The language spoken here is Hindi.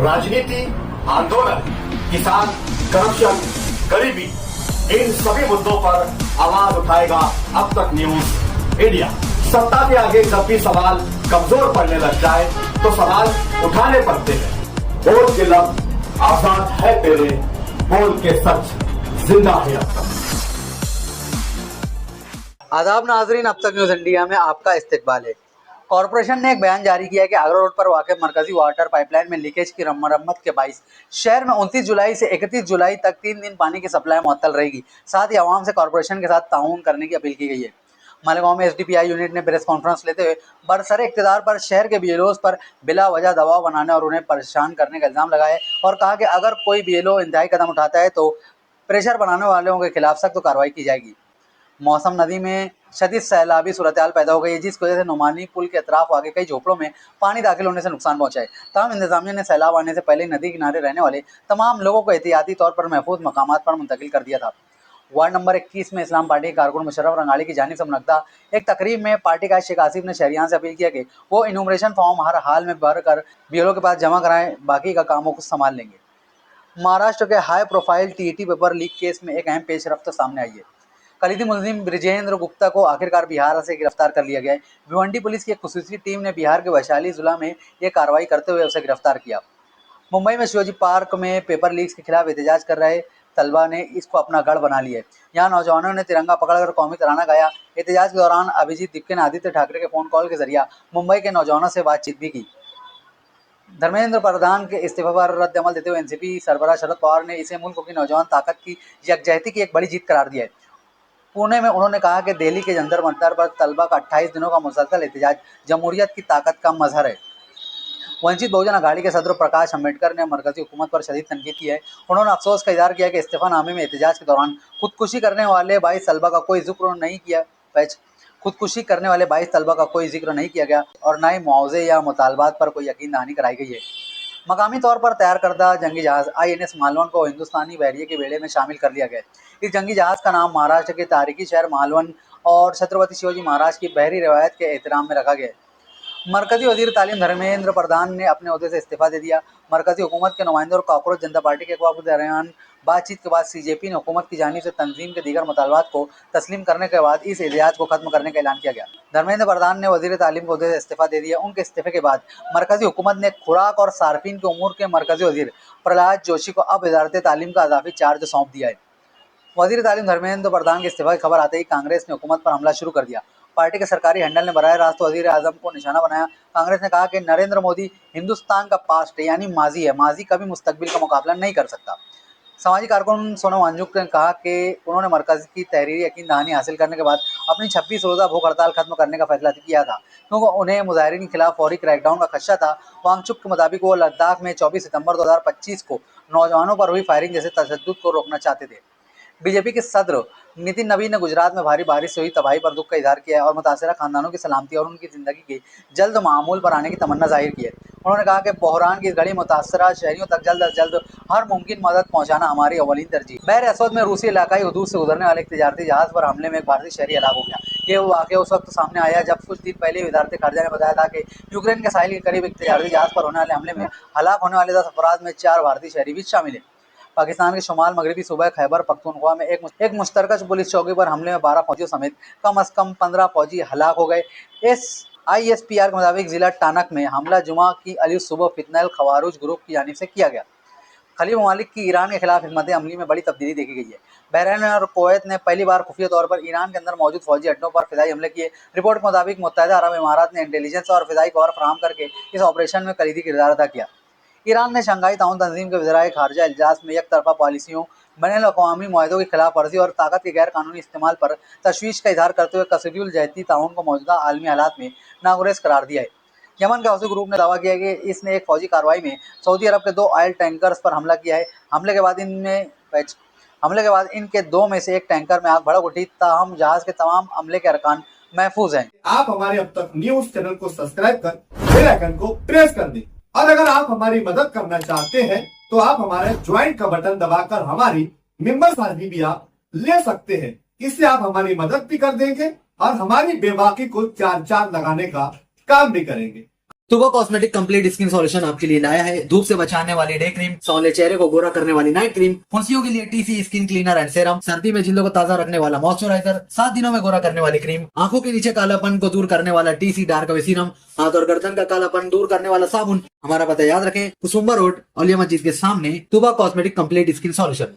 राजनीति, आंदोलन, किसान, करप्शन, गरीबी, इन सभी मुद्दों पर आवाज उठाएगा अब तक न्यूज इंडिया। सत्ता के आगे जब भी सवाल कमजोर पड़ने लग जाए तो सवाल उठाने पड़ते हैं। बोल के लफ्ज आजाद है तेरे, बोल के सच जिंदा है अब तक। आदाब नाजरीन, अब तक न्यूज इंडिया में आपका इस्तकबाल है। कॉरपोरेशन ने एक बयान जारी किया है कि आगरा रोड पर वाक़ मरकजी वाटर पाइपलाइन में लीकेज की मरम्मत के बाइस शहर में 29 जुलाई से 31 जुलाई तक 3 दिन पानी की सप्लाई मुअत्तल रहेगी। साथ ही आवाम से कॉरपोरेशन के साथ ताउन करने की अपील की गई है। मालेगांव में एसडीपीआई यूनिट ने प्रेस कॉन्फ्रेंस लेते हुए बरसरे इक़्तिदार पर शहर के बीएलओ पर बिला वजह दबाव बनाने और उन्हें परेशान करने का इल्ज़ाम लगाया और कहा कि अगर कोई बीएलओ इंतहाई कदम उठाता है तो प्रेशर बनाने वालों के खिलाफ सख्त कार्रवाई की जाएगी। मौसम नदी में शदीद सैलाबी सूरत-ए-हाल पैदा हो गई है, जिसकी वजह से नुमानी पुल के अतराफ वाक़े कई झोपड़ों में पानी दाखिल होने से नुकसान पहुंचा है। तमाम इंतजामिया ने सैलाब आने से पहले नदी किनारे रहने वाले तमाम लोगों को एहतियाती तौर पर महफूज मकामात पर मुंतकिल कर दिया था। वार्ड नंबर 21 में इस्लाम पार्टी के कारकुन मुशर्रफ रंगाड़ी की जानिब से मुनक्किदा एक तकरीब में पार्टी का शेख आसिफ ने शहरियान से अपील किया कि वो इन्यूमरेशन फॉर्म हर हाल में भर कर बीएलओ के पास जमा कराएं, बाकी का काम वो खुद संभाल लेंगे। महाराष्ट्र के high profile TET paper leak case में एक अहम पेशरफ्त सामने आई है। कलीदी मुलजिम ब्रिजेंद्र गुप्ता को आखिरकार बिहार से गिरफ्तार कर लिया गया है। भिवंडी पुलिस की एक खुसूसी टीम ने बिहार के वैशाली जिला में ये कार्रवाई करते हुए उसे गिरफ्तार किया। मुंबई में शिवाजी पार्क में पेपर लीक्स के खिलाफ एहतजाज कर रहे तलबा ने इसको अपना गढ़ बना लिया है। यहाँ नौजवानों ने तिरंगा पकड़कर कौमी तराना गाया। एहतजाज के दौरान अभिजीत दीप ने आदित्य ठाकरे के फोन कॉल के जरिए मुंबई के नौजवानों से बातचीत भी की। धर्मेंद्र प्रधान के इस्तीफे पर रद्द अमल देते हुए एनसीपी सरबराह शरद पवार ने इसे मुल्क की नौजवान ताकत की यकजहती की एक बड़ी जीत करार दिया है। पुणे में उन्होंने कहा कि दिल्ली के जंतर मंतर पर तलबा का 28 दिनों का मुसलसल एहतजाज जमहूरियत की ताकत का मजहर है। वंचित बहुजन अघाड़ी के सदर प्रकाश अम्बेडकर ने मरकजी हुकूमत पर शदीद तनकीद की है। उन्होंने अफसोस का इजहार किया कि इस्तीफानामे में एहतजाज के दौरान खुदकुशी करने वाले 22 तलबा का कोई जिक्र नहीं किया खुदकुशी करने वाले 22 तलबा का कोई जिक्र नहीं किया गया और न ही मुआवजे या मुतालबात पर कोई यकीन दहानी कराई गई है। मकामी तौर पर तैयार करदा जंगी जहाज INS मालवन को हिंदुस्तानी बहरिए के बेड़े में शामिल कर लिया गया। इस जंगी जहाज का नाम महाराष्ट्र के तारीखी शहर मालवन और छत्रपति शिवाजी महाराज की बहरी रवायत के एहतराम में रखा गया। मरकजी वजीर तालीम धर्मेंद्र प्रधान ने अपने ओहदे से इस्तीफा दे दिया। मरकजी हुकूमत के नुमाइंदों और कॉकरोच जनता पार्टी के वक्त के दरमियान बातचीत के बाद CJP ने हुकूमत की जानिब से तंजीम के दीगर मुतालबात को तस्लीम करने के बाद इस एहतजाज को खत्म करने का ऐलान किया गया। धर्मेंद्र प्रधान ने वजीर तालीम के ओहदे से इस्तीफा दे दिया। उनके इस्तीफे के बाद मरकजी हुकूमत ने खुराक और सार्फिन के उमूर के मरकजी वजीर प्रहलाद जोशी को अब वजारत तालीम का अज़ाफ़ी चार्ज सौंप दिया है। वजीर तालीम धर्मेंद्र प्रधान के इस्तीफा की खबर आते ही कांग्रेस ने हुकूमत पर हमला शुरू कर दिया। पार्टी के सरकारी हैंडल ने बराह रास्त वजीर आजम को निशाना बनाया। कांग्रेस ने कहा कि नरेंद्र मोदी हिंदुस्तान का पास्ट है, यानी माजी है, माजी कभी मुस्तकबिल का मुकाबला नहीं कर सकता। सामाजिक कारकुन सोनम वांगचुक ने कहा कि उन्होंने मरकज की तहरीरी यकीन दहानी हासिल करने के बाद अपनी 26 रोज़ा भूख हड़ताल खत्म करने का फैसला किया था, क्योंकि उन्हें मुजाहिरीन के खिलाफ फौरी क्रैकडाउन का खदशा था। वांगचुक के मुताबिक वो लद्दाख में 24 सितंबर 2025 को नौजवानों पर हुई फायरिंग जैसे तशद्दुद को रोकना चाहते थे। बीजेपी के सदर नितिन नबी ने गुजरात में भारी बारिश से हुई तबाही पर दुख का इजहार किया है और मुतासरा खानदानों की सलामती और उनकी ज़िंदगी के जल्द मामूल पर आने की तमन्ना जाहिर की है। उन्होंने कहा कि बहरान की इस घड़ी मुतासरा शहरियों तक जल्द अज जल्द हर मुमकिन मदद पहुंचाना हमारी अवलीन तरजीह। बहर असवद में रूसी इलाकाई हदूद से गुजरने वाले एक तजारती जहाज़ पर हमले में एक भारतीय शहरी हलाक हो गया। ये वाक़या उस वक्त सामने आया जब कुछ दिन पहले वज़ारत ख़ारजा ने बताया था कि यूक्रेन के साहिल के करीब एक तजारती जहाज़ पर होने वाले हमले में हलाक होने वाले 10 अफराद में 4 भारतीय शहरी भी शामिल हैं। पाकिस्तान के शुमाल मगरबी सूबा खैबर पख्तूनख्वा में एक मुश्तरका पुलिस चौकी पर हमले में 12 फौजियों समेत कम अज़ कम 15 फौजी हलाक हो गए। ISPR के मुताबिक जिला टानक में हमला जुमा की अली सुबह फितनल खवारूज ग्रुप की जानिब से किया गया। खलीफ ममालिक की ईरान के खिलाफ हिम्मत अमली में बड़ी तब्दीली देखी गई है। बहरीन और कुवैत ने पहली बार खुफिया तौर पर ईरान के अंदर मौजूद फौजी अड्डों पर फिजाई हमले किए। रिपोर्ट के मुताबिक मुत्तहिदा अरब इमारात ने इंटेलिजेंस और फिजाई कवर फराहम करके इस ऑपरेशन में कलीदी किरदार अदा किया। ईरान ने शंघाई ताउन तंजीम के वज़राए खारजा इजलास में एक तरफा पॉलिसियों, बैनुल अक़वामी मुआहदों की खिलाफ वर्जी और ताकत के गैर कानूनी इस्तेमाल पर तशवीश का इजहार करते हुए कसरीउल जहती ताउन को मौजूदा आलमी हालात में नागुरेज करार दिया है। यमन का हौसी ग्रुप ने दावा किया कि इसने एक फौजी कार्रवाई में सऊदी अरब के 2 ऑयल टैंकर्स पर हमला किया है। हमले के बाद इनके 2 में से एक टैंकर में आग भड़क उठी, ताहम जहाज के तमाम अमले के अरकान महफूज हैं। आप हमारे अब तक न्यूज चैनल को सब्सक्राइब कर बेल आइकन को प्रेस कर दें और अगर आप हमारी मदद करना चाहते हैं तो आप हमारे ज्वाइन का बटन दबाकर हमारी मेंबर साझी भी आप ले सकते हैं। इससे आप हमारी मदद भी कर देंगे और हमारी बेबाकी को 4 चांद लगाने का काम भी करेंगे। तुबा कॉस्मेटिक कंप्लीट स्किन सॉल्यूशन आपके लिए लाया है धूप से बचाने वाली डे क्रीम, सौले चेहरे को गोरा करने वाली नाइट क्रीम, फुंसियों के लिए TC skin cleaner and serum, सर्दी में जिल्दों को ताजा रखने वाला मॉइस्चराइजर, 7 दिनों में गोरा करने वाली क्रीम, आंखों के नीचे कालापन को दूर करने वाला टीसी डार्क वे सीरम, हाथ और गर्दन का कालापन दूर करने वाला साबुन। हमारा पता याद रखें, कुसुम्बा रोड, औलिया मस्जिद के सामने, तुबा कॉस्मेटिक कंप्लीट स्किन सॉल्यूशन।